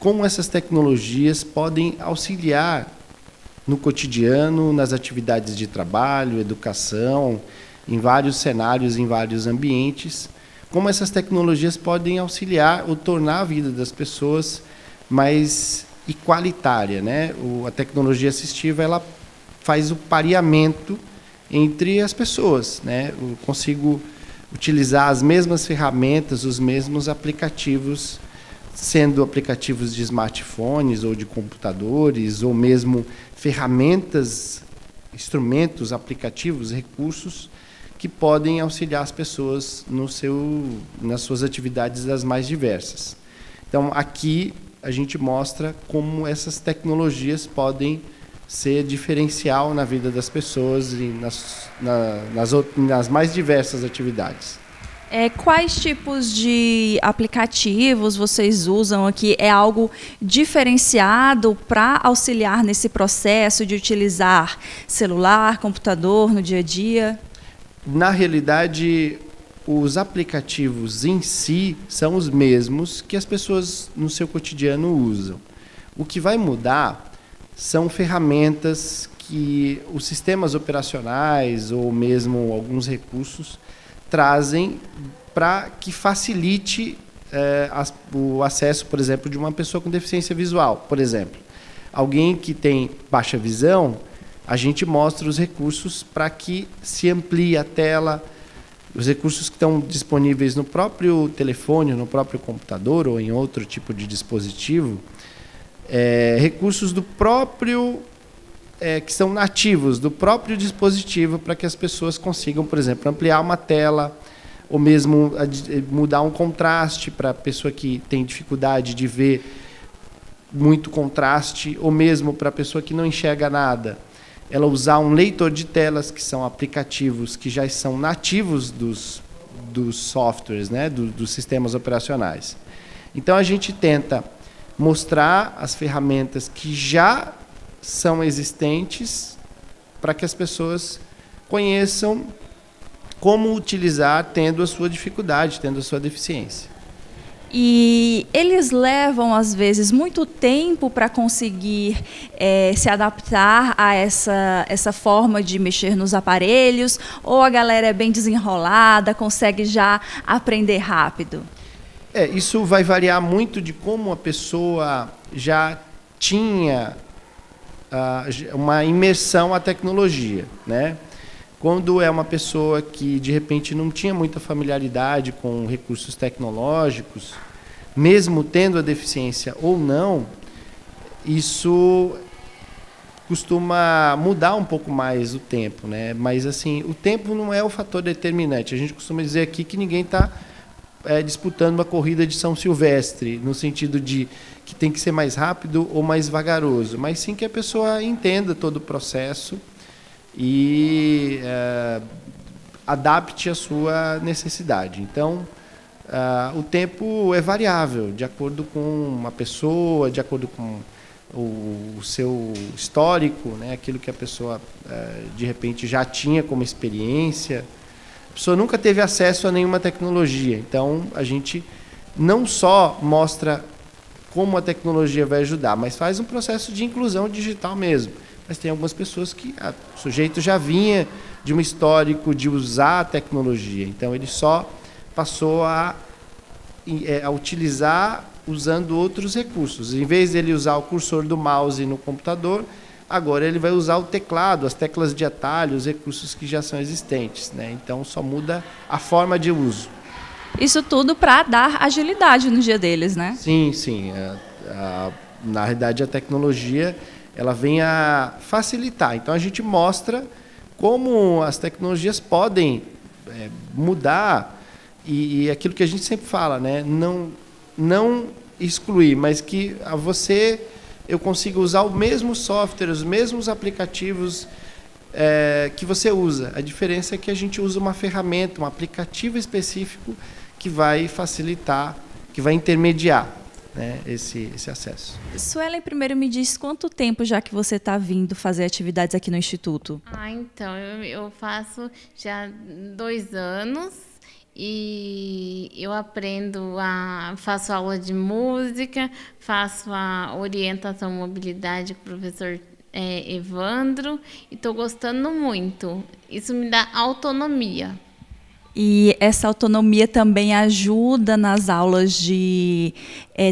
S4: como essas tecnologias podem auxiliar no cotidiano, nas atividades de trabalho, educação, em vários cenários, em vários ambientes, como essas tecnologias podem auxiliar ou tornar a vida das pessoas mais igualitária, né? A tecnologia assistiva, ela faz o pareamento entre as pessoas, né? Eu consigo utilizar as mesmas ferramentas, os mesmos aplicativos, sendo aplicativos de smartphones ou de computadores, ou mesmo ferramentas, instrumentos, aplicativos, recursos que podem auxiliar as pessoas nas suas atividades das mais diversas. Então, aqui a gente mostra como essas tecnologias podem ser diferencial na vida das pessoas e nas mais diversas atividades.
S1: Quais tipos de aplicativos vocês usam aqui? É algo diferenciado para auxiliar nesse processo de utilizar celular, computador no dia a dia?
S4: Na realidade, os aplicativos em si são os mesmos que as pessoas no seu cotidiano usam. O que vai mudar são ferramentas que os sistemas operacionais ou mesmo alguns recursos trazem para que facilite o acesso, por exemplo, de uma pessoa com deficiência visual. Por exemplo, alguém que tem baixa visão, a gente mostra os recursos para que se amplie a tela, os recursos que estão disponíveis no próprio telefone, no próprio computador ou em outro tipo de dispositivo, recursos do próprio que são nativos do próprio dispositivo para que as pessoas consigam, por exemplo, ampliar uma tela ou mesmo mudar um contraste para a pessoa que tem dificuldade de ver muito contraste, ou mesmo para a pessoa que não enxerga nada, ela usar um leitor de telas, que são aplicativos que já são nativos dos softwares, né, dos sistemas operacionais. Então, a gente tenta mostrar as ferramentas que já são existentes para que as pessoas conheçam como utilizar tendo a sua dificuldade, tendo a sua deficiência.
S1: E eles levam, às vezes, muito tempo para conseguir se adaptar a essa forma de mexer nos aparelhos, ou a galera é bem desenrolada, consegue já aprender rápido?
S4: Isso vai variar muito de como a pessoa já tinha uma imersão à tecnologia, né? Quando é uma pessoa que, de repente, não tinha muita familiaridade com recursos tecnológicos, mesmo tendo a deficiência ou não, isso costuma mudar um pouco mais o tempo, né? Mas, assim, o tempo não é o fator determinante. A gente costuma dizer aqui que ninguém está disputando uma corrida de São Silvestre, no sentido de que tem que ser mais rápido ou mais vagaroso, mas sim que a pessoa entenda todo o processo e adapte a sua necessidade. Então, o tempo é variável, de acordo com uma pessoa, de acordo com o seu histórico, né? Aquilo que a pessoa, de repente, já tinha como experiência. A pessoa nunca teve acesso a nenhuma tecnologia, então a gente não só mostra como a tecnologia vai ajudar, mas faz um processo de inclusão digital mesmo. Mas tem algumas pessoas que o sujeito já vinha de um histórico de usar a tecnologia, então ele só passou a utilizar usando outros recursos. Em vez de ele usar o cursor do mouse no computador, agora ele vai usar o teclado, as teclas de atalho, os recursos que já são existentes, né? Então só muda a forma de uso.
S1: Isso tudo para dar agilidade no dia deles, né?
S4: Sim, sim. Na realidade, a tecnologia ela vem a facilitar. Então a gente mostra como as tecnologias podem mudar e aquilo que a gente sempre fala, né? Não excluir, mas que eu consigo usar o mesmo software, os mesmos aplicativos que você usa. A diferença é que a gente usa uma ferramenta, um aplicativo específico que vai facilitar, que vai intermediar, né, esse acesso.
S1: Suelen, primeiro me diz quanto tempo já que você está vindo fazer atividades aqui no Instituto?
S3: Então, eu faço já 2 anos. E eu faço aula de música, faço a orientação mobilidade com o professor Evandro e estou gostando muito. Isso me dá autonomia.
S1: E essa autonomia também ajuda nas aulas de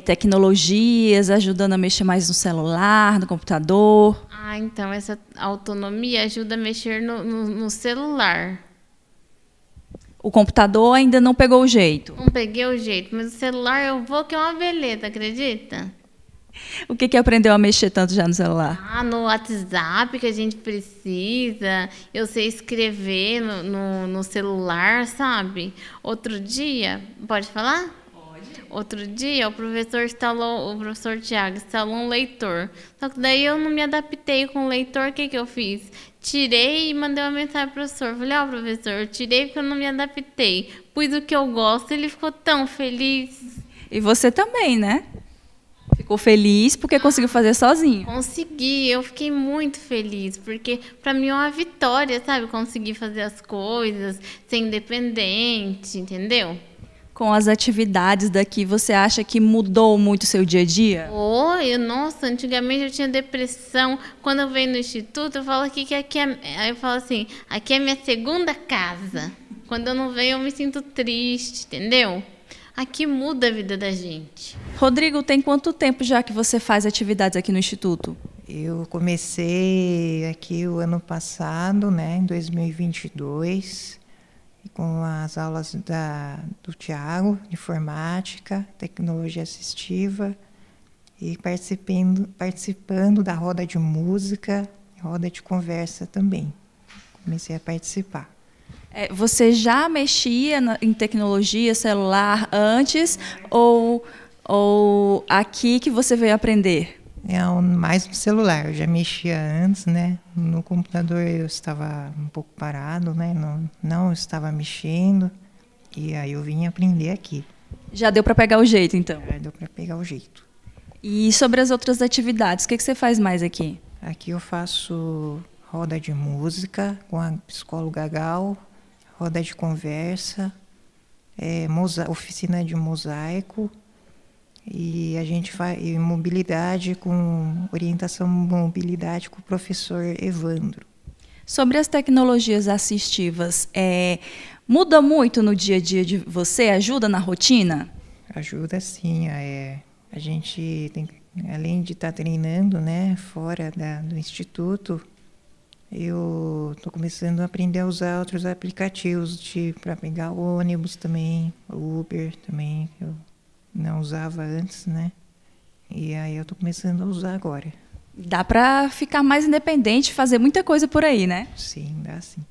S1: tecnologias, ajudando a mexer mais no celular, no computador?
S3: Então essa autonomia ajuda a mexer no celular.
S1: O computador ainda não pegou o jeito?
S3: Não peguei o jeito, mas o celular eu vou que é uma beleza, acredita?
S1: O que aprendeu a mexer tanto já no celular?
S3: No WhatsApp que a gente precisa, eu sei escrever no celular, sabe? Outro dia, pode falar? Pode. Outro dia o professor Tiago instalou um leitor. Só que daí eu não me adaptei com o leitor, o que eu fiz? Tirei e mandei uma mensagem pro professor. Falei, professor, eu tirei porque eu não me adaptei. Pus o que eu gosto, ele ficou tão feliz.
S1: E você também, né? Ficou feliz porque conseguiu fazer sozinho.
S3: Consegui, eu fiquei muito feliz, porque para mim é uma vitória, sabe? Conseguir fazer as coisas, ser independente, entendeu?
S1: Com as atividades daqui, você acha que mudou muito o seu dia a dia?
S3: Nossa, antigamente eu tinha depressão. Quando eu venho no Instituto, eu falo que aqui eu falo assim, aqui é minha segunda casa. Quando eu não venho, eu me sinto triste, entendeu? Aqui muda a vida da gente.
S1: Rodrigo, tem quanto tempo já que você faz atividades aqui no Instituto?
S5: Eu comecei aqui o ano passado, né, em 2022, com as aulas do Tiago, de informática, tecnologia assistiva, e participando da roda de música, roda de conversa também. Comecei a participar.
S1: Você já mexia em tecnologia celular antes ou aqui que você veio aprender?
S5: Mais no celular, eu já mexia antes, né? No computador eu estava um pouco parado, né? Não estava mexendo, e aí eu vim aprender aqui.
S1: Já deu para pegar o jeito, então?
S5: Já deu para pegar o jeito.
S1: E sobre as outras atividades, o que você faz mais aqui?
S5: Aqui eu faço roda de música com a psicóloga Gal, roda de conversa, oficina de mosaico E a gente faz mobilidade com orientação mobilidade com o professor Evandro.
S1: Sobre as tecnologias assistivas, muda muito no dia a dia de você? Ajuda na rotina?
S5: Ajuda sim. A gente tem, além de estar treinando, né, fora do instituto, eu estou começando a aprender a usar outros aplicativos para pegar o ônibus também, o Uber também, que eu não usava antes, né? E aí eu estou começando a usar agora.
S1: Dá para ficar mais independente, fazer muita coisa por aí, né?
S5: Sim, dá sim.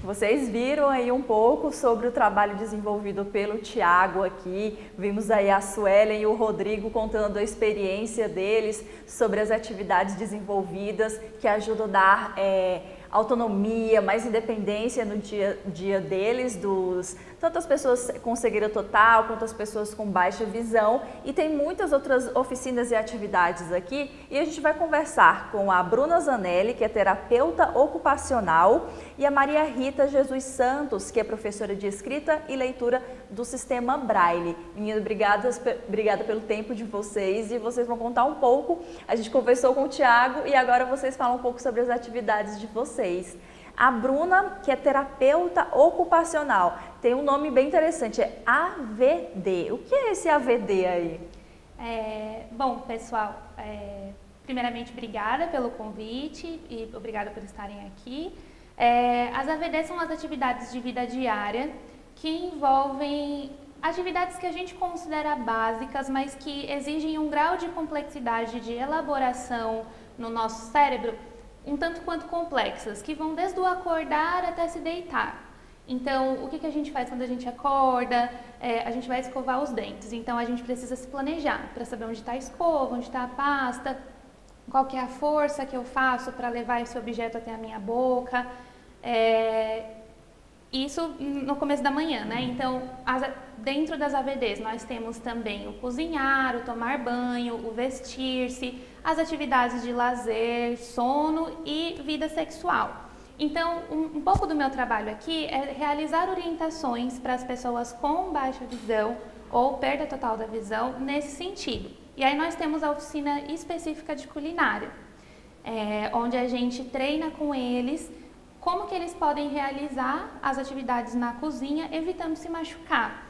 S1: Vocês viram aí um pouco sobre o trabalho desenvolvido pelo Thiago aqui. Vimos aí a Suelen e o Rodrigo contando a experiência deles sobre as atividades desenvolvidas que ajudam a dar autonomia, mais independência no dia a dia deles, tanto as pessoas com cegueira total quanto as pessoas com baixa visão. E tem muitas outras oficinas e atividades aqui, e a gente vai conversar com a Bruna Zanelli, que é terapeuta ocupacional, e a Maria Rita Jesus Santos, que é professora de escrita e leitura do Sistema Braille. Meninas, obrigada pelo tempo de vocês, e vocês vão contar um pouco. A gente conversou com o Thiago e agora vocês falam um pouco sobre as atividades de vocês. A Bruna, que é terapeuta ocupacional, tem um nome bem interessante, é AVD. O que é esse AVD aí?
S6: Bom, pessoal, primeiramente, obrigada pelo convite e obrigada por estarem aqui. As AVD são as atividades de vida diária que envolvem atividades que a gente considera básicas, mas que exigem um grau de complexidade, de elaboração no nosso cérebro um tanto quanto complexas, que vão desde o acordar até se deitar. Então, o que a gente faz quando a gente acorda? A gente vai escovar os dentes, então a gente precisa se planejar para saber onde está a escova, onde está a pasta, qual que é a força que eu faço para levar esse objeto até a minha boca. Isso no começo da manhã, né? Então, dentro das AVDs, nós temos também o cozinhar, o tomar banho, o vestir-se, as atividades de lazer, sono e vida sexual. Então, um pouco do meu trabalho aqui é realizar orientações para as pessoas com baixa visão ou perda total da visão nesse sentido. E aí nós temos a oficina específica de culinária, onde a gente treina com eles como que eles podem realizar as atividades na cozinha, evitando se machucar,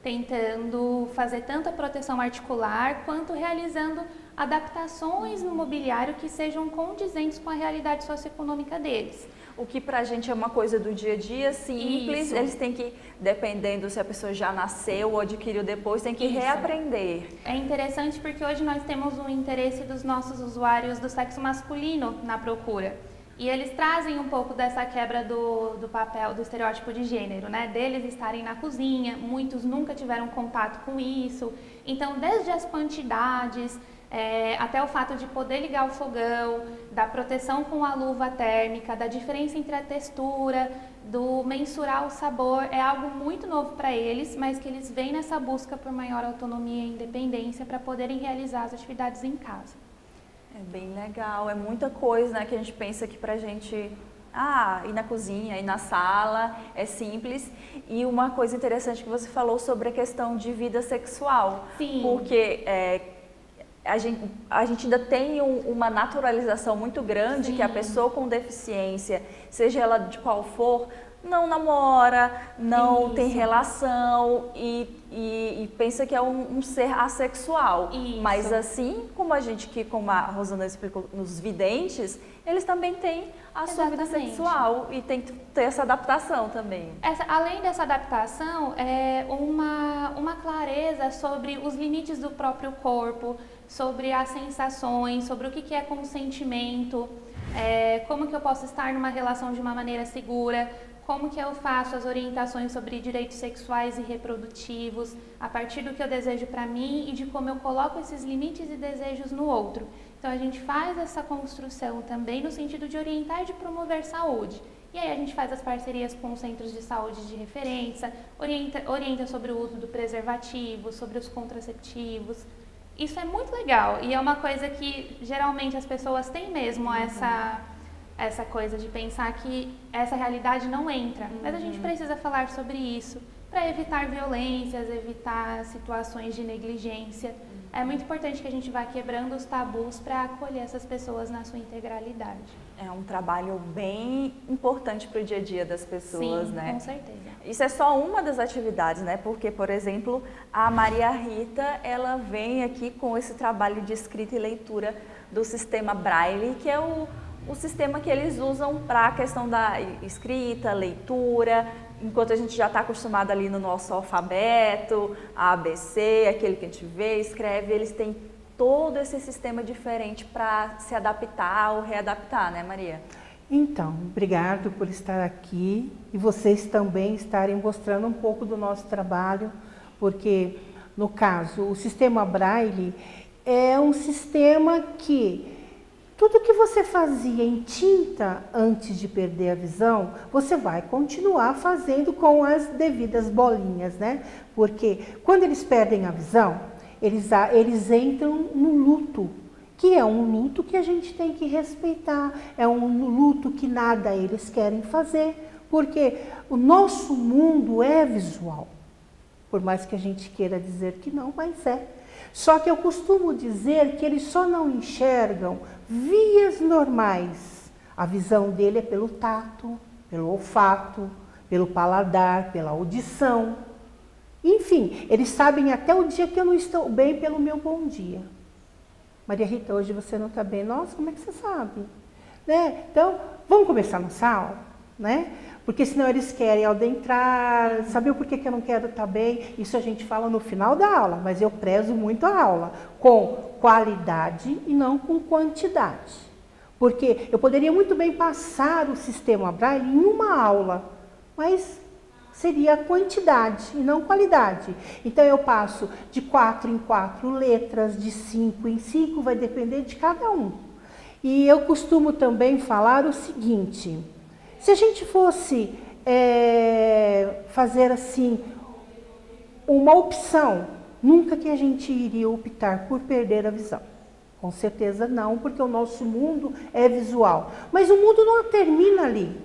S6: tentando fazer tanto a proteção articular, quanto realizando adaptações no mobiliário que sejam condizentes com a realidade socioeconômica deles.
S1: O que pra gente é uma coisa do dia a dia simples,
S6: Isso.
S1: Eles têm que, dependendo se a pessoa já nasceu ou adquiriu depois, tem que reaprender.
S6: É interessante porque hoje nós temos um interesse dos nossos usuários do sexo masculino na procura. E eles trazem um pouco dessa quebra do papel, do estereótipo de gênero, né? Deles estarem na cozinha, muitos nunca tiveram contato com isso. Então, desde as quantidades, até o fato de poder ligar o fogão, da proteção com a luva térmica, da diferença entre a textura, do mensurar o sabor, é algo muito novo para eles, mas que eles vêm nessa busca por maior autonomia e independência para poderem realizar as atividades em casa.
S1: É bem legal, é muita coisa, né, que a gente pensa que pra gente ir na cozinha, ir na sala, é simples. E uma coisa interessante que você falou sobre a questão de vida sexual.
S6: Sim.
S1: Porque a gente ainda tem uma naturalização muito grande. Sim. Que a pessoa com deficiência, seja ela de qual for, não namora, não tem relação e pensa que é um ser assexual. Isso. Mas assim como como a Rosana explicou, nos videntes, eles também têm a sua vida sexual e tem que ter essa adaptação também.
S6: Além dessa adaptação, é uma clareza sobre os limites do próprio corpo, sobre as sensações, sobre o que é consentimento, como que eu posso estar numa relação de uma maneira segura, como que eu faço as orientações sobre direitos sexuais e reprodutivos, a partir do que eu desejo para mim e de como eu coloco esses limites e desejos no outro. Então, a gente faz essa construção também no sentido de orientar e de promover saúde. E aí a gente faz as parcerias com os centros de saúde de referência, orienta sobre o uso do preservativo, sobre os contraceptivos. Isso é muito legal e é uma coisa que geralmente as pessoas têm mesmo essa coisa de pensar que essa realidade não entra. Mas a gente precisa falar sobre isso para evitar violências, evitar situações de negligência. é muito importante que a gente vá quebrando os tabus para acolher essas pessoas na sua integralidade.
S1: É um trabalho bem importante para o dia a dia das pessoas,
S6: Sim,
S1: né?
S6: com certeza.
S1: Isso é só uma das atividades, né? Porque, por exemplo, a Maria Rita, ela vem aqui com esse trabalho de escrita e leitura do sistema Braille, que é o sistema que eles usam para a questão da escrita, leitura, enquanto a gente já está acostumado ali no nosso alfabeto, ABC, aquele que a gente vê, escreve, eles têm todo esse sistema diferente para se adaptar ou readaptar, né, Maria?
S7: Então, obrigado por estar aqui e vocês também estarem mostrando um pouco do nosso trabalho, porque, no caso, o sistema Braille é um sistema que tudo que você fazia em tinta antes de perder a visão, você vai continuar fazendo com as devidas bolinhas, né? Porque quando eles perdem a visão, eles entram no luto, que é um luto que a gente tem que respeitar, é um luto que nada eles querem fazer, porque o nosso mundo é visual, por mais que a gente queira dizer que não, mas é. Só que eu costumo dizer que eles só não enxergam vias normais. A visão dele é pelo tato, pelo olfato, pelo paladar, pela audição. Enfim, eles sabem até o dia que eu não estou bem pelo meu bom dia. Maria Rita, hoje você não está bem. Nossa, como é que você sabe? Né? Então, vamos começar nossa aula, né? Porque senão eles querem adentrar, saber o porquê que eu não quero estar bem. Isso a gente fala no final da aula, mas eu prezo muito a aula, com qualidade e não com quantidade. Porque eu poderia muito bem passar o sistema Braille em uma aula, mas seria quantidade e não qualidade. Então eu passo de 4 em 4 letras, de 5 em 5, vai depender de cada um. E eu costumo também falar o seguinte: se a gente fosse fazer assim uma opção, nunca que a gente iria optar por perder a visão. Com certeza não, porque o nosso mundo é visual. Mas o mundo não termina ali.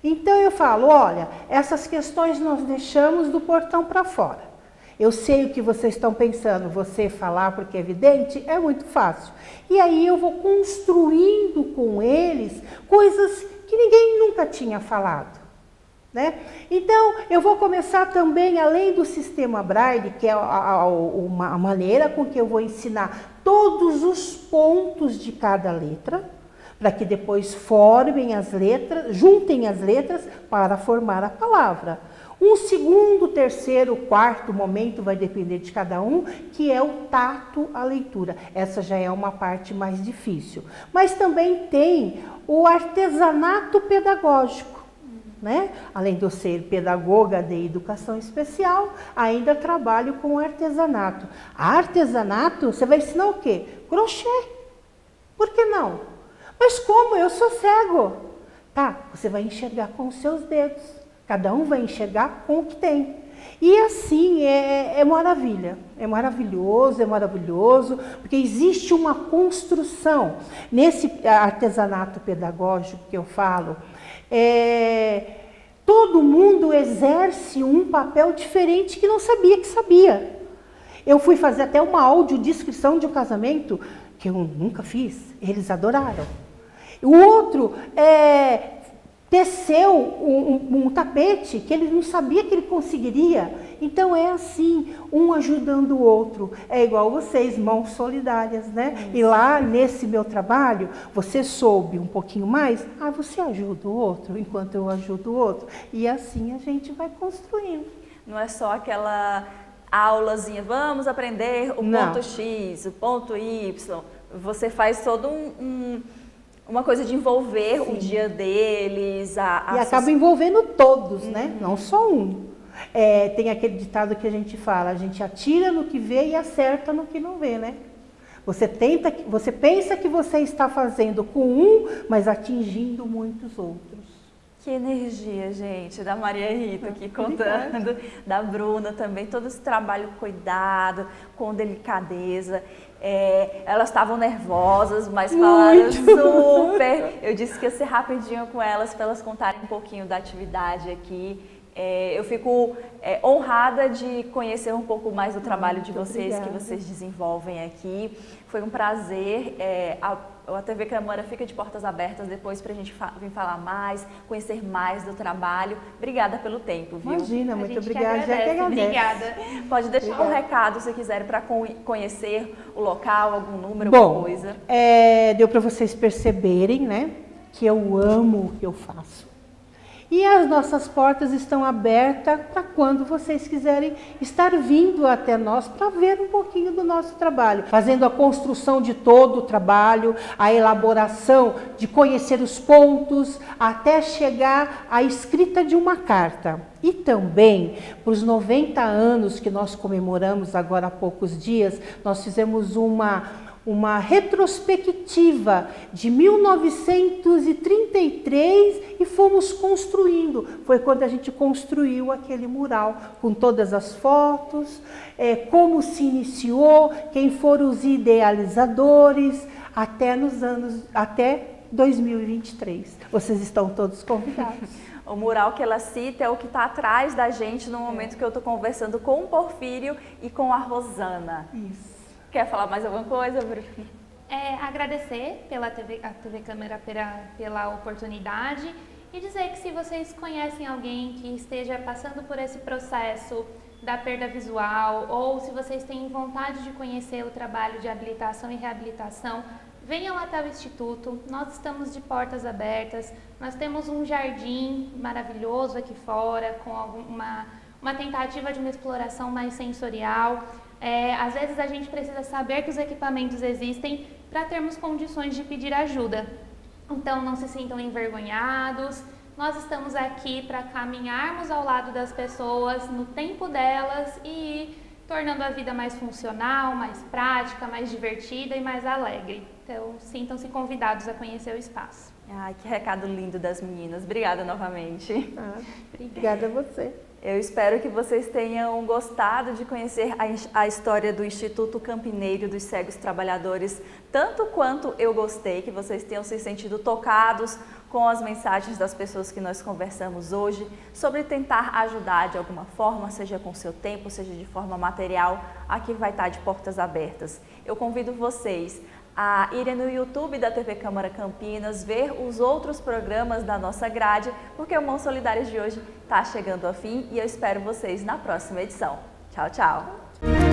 S7: Então eu falo, olha, essas questões nós deixamos do portão para fora. Eu sei o que vocês estão pensando, você falar porque é evidente, é muito fácil. E aí eu vou construindo com eles coisas que ninguém nunca tinha falado, né? Então, eu vou começar também, além do sistema Braille, que é uma maneira com que eu vou ensinar todos os pontos de cada letra, para que depois formem as letras, juntem as letras para formar a palavra. Um segundo, terceiro, quarto momento vai depender de cada um, que é o tato, a leitura. Essa já é uma parte mais difícil. Mas também tem o artesanato pedagógico, né? Além de eu ser pedagoga de educação especial, ainda trabalho com artesanato. Artesanato, você vai ensinar o quê? Crochê. Por que não? Mas como? Eu sou cego. Tá, você vai enxergar com os seus dedos. Cada um vai enxergar com o que tem. E assim, é maravilha. É maravilhoso, porque existe uma construção. Nesse artesanato pedagógico que eu falo, todo mundo exerce um papel diferente que não sabia que sabia. Eu fui fazer até uma audiodescrição de um casamento que eu nunca fiz. Eles adoraram. O outro teceu um tapete que ele não sabia que ele conseguiria. Então é assim, um ajudando o outro. É igual vocês, mãos solidárias, né? E lá nesse meu trabalho, você soube um pouquinho mais, você ajuda o outro enquanto eu ajudo o outro. E assim a gente vai construindo.
S1: Não é só aquela aulazinha, vamos aprender o ponto X, o ponto Y. Você faz todo uma coisa de envolver o dia deles. E
S7: acaba envolvendo todos, né? Não só um. Tem aquele ditado que a gente fala, a gente atira no que vê e acerta no que não vê, né? Você pensa que você está fazendo com um, mas atingindo muitos outros.
S1: Que energia, gente, da Maria Rita aqui contando, da Bruna também, todo esse trabalho cuidado, com delicadeza. Elas estavam nervosas, mas falaram super. Eu disse que ia ser rapidinho com elas para elas contarem um pouquinho da atividade aqui, Eu fico honrada de conhecer um pouco mais do trabalho de vocês,
S7: obrigada.
S1: que vocês desenvolvem aqui. Foi um prazer. A TV Câmara fica de portas abertas depois para a gente vir falar mais, conhecer mais do trabalho. Obrigada pelo tempo, viu?
S7: Imagina, muito obrigada. Já que agradece.
S6: Obrigada.
S1: Pode deixar um recado, se quiser, para conhecer o local, algum número,
S7: Bom,
S1: alguma coisa.
S7: Deu para vocês perceberem, né, que eu amo o que eu faço. E as nossas portas estão abertas para quando vocês quiserem estar vindo até nós para ver um pouquinho do nosso trabalho. Fazendo a construção de todo o trabalho, a elaboração de conhecer os pontos, até chegar à escrita de uma carta. E também, para os 90 anos que nós comemoramos agora há poucos dias, nós fizemos uma retrospectiva de 1933 e fomos construindo. Foi quando a gente construiu aquele mural, com todas as fotos, como se iniciou, quem foram os idealizadores, até 2023. Vocês estão todos convidados.
S1: O mural que ela cita é o que está atrás da gente no momento que eu estou conversando com o Porfírio e com a Rosana.
S7: Isso.
S1: Quer falar mais alguma coisa, Bruno?
S6: Agradecer a TV Câmara pela oportunidade e dizer que se vocês conhecem alguém que esteja passando por esse processo da perda visual ou se vocês têm vontade de conhecer o trabalho de habilitação e reabilitação, venham até o Instituto. Nós estamos de portas abertas, nós temos um jardim maravilhoso aqui fora com uma tentativa de uma exploração mais sensorial. Às vezes a gente precisa saber que os equipamentos existem para termos condições de pedir ajuda. Então não se sintam envergonhados, nós estamos aqui para caminharmos ao lado das pessoas no tempo delas e ir tornando a vida mais funcional, mais prática, mais divertida e mais alegre. Então sintam-se convidados a conhecer o espaço.
S1: Ai, que recado lindo das meninas. Obrigada novamente.
S7: Obrigada a você.
S1: Eu espero que vocês tenham gostado de conhecer a história do Instituto Campineiro dos Cegos Trabalhadores, tanto quanto eu gostei, que vocês tenham se sentido tocados com as mensagens das pessoas que nós conversamos hoje, sobre tentar ajudar de alguma forma, seja com seu tempo, seja de forma material, aqui vai estar de portas abertas. Eu convido vocês a irem no YouTube da TV Câmara Campinas, ver os outros programas da nossa grade, porque o Mãos Solidárias de hoje está chegando ao fim e eu espero vocês na próxima edição. Tchau, tchau!